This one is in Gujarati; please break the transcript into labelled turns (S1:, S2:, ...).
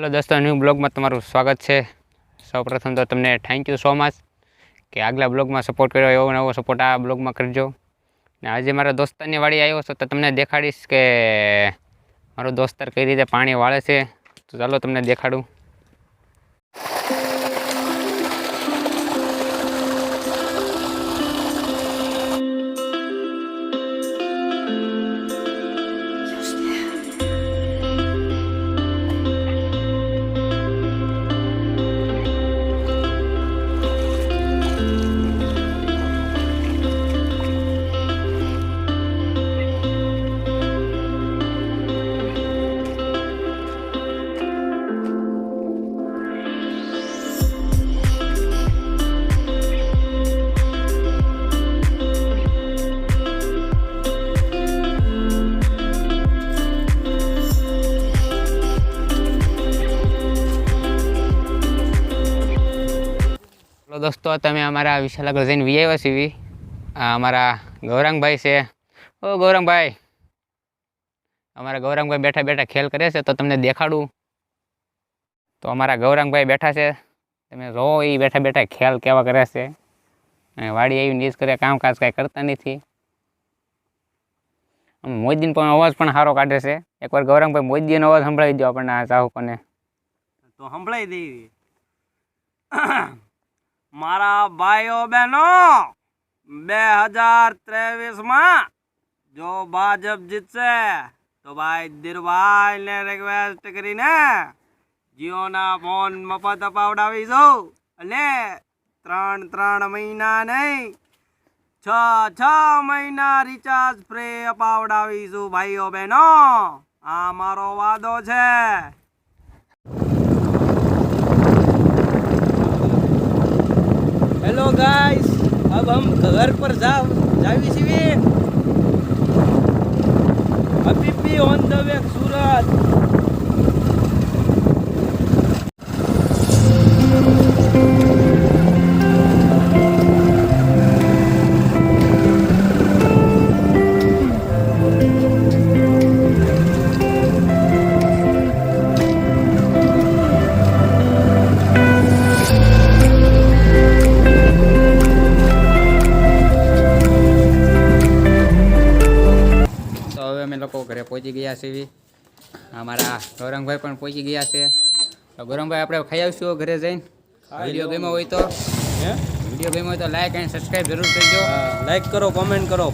S1: હેલો દોસ્તો, ન્યૂ બ્લોગમાં તમારું સ્વાગત છે. સૌપ્રથમ તો તમને થેન્ક યુ સો મચ કે આગલા બ્લોગમાં સપોર્ટ કર્યો, એવો નવો સપોર્ટ આ બ્લોગમાં કરજો. ને આજે મારા દોસ્તારની વાડી આવ્યો છો તો તમને દેખાડીશ કે મારો દોસ્તાર કઈ રીતે પાણી વાળે છે. તો ચાલો તમને દેખાડું. દોસ્તો, તમે અમારા વિશાલ આગળ જઈને વી આવ્યા છીએ. આ અમારા ગૌરાંગભાઈ છે. ઓ ગૌરાંગભાઈ, અમારા ગૌરાંગભાઈ બેઠા બેઠા ખેલ કરે છે તો તમને દેખાડું. તો અમારા ગૌરાંગભાઈ બેઠા છે, તમે જો એ બેઠા બેઠા ખેલ કેવા કરે છે. અને વાડી આવી નીચ કરે, કામકાજ કાંઈ કરતા નથી. મોદીનો પણ અવાજ પણ સારો કાઢે છે. એકવાર ગૌરાંગભાઈ મોદીનો અવાજ સંભળાવી દો આપણને આ ચાહકોને.
S2: તો સંભળાઈ દેવી. મારા ભાઈઓ બહેનો, 2023માં જો ભાજપ જીતશે તો ભાઈ ધીરુભાઈને રિક્વેસ્ટ કરીને જીઓના ફોન મફત અપાવડાવીશું. અને 3 મહિના નહીં, 6 મહિના રિચાર્જ ફ્રી અપાવડાવીશું ભાઈઓ બહેનો. આ મારો વાદો છે. हेलो गाइस, अब हम घर पर जावी છીએ. अभी भी ऑन द वे सूरत.
S1: અમે લોકો ઘરે પહોંચી ગયા છીએ. અમારા ગૌરંગભાઈ પણ પહોંચી ગયા છે. તો ગૌરંગભાઈ, આપણે ખાઈ આવીશું ઘરે જઈને. વિડીયો ગમ્યો હોય તો લાઈક એન્ડ સબસ્ક્રાઈબ જરૂર કરજો.
S2: લાઈક કરો, કોમેન્ટ કરો.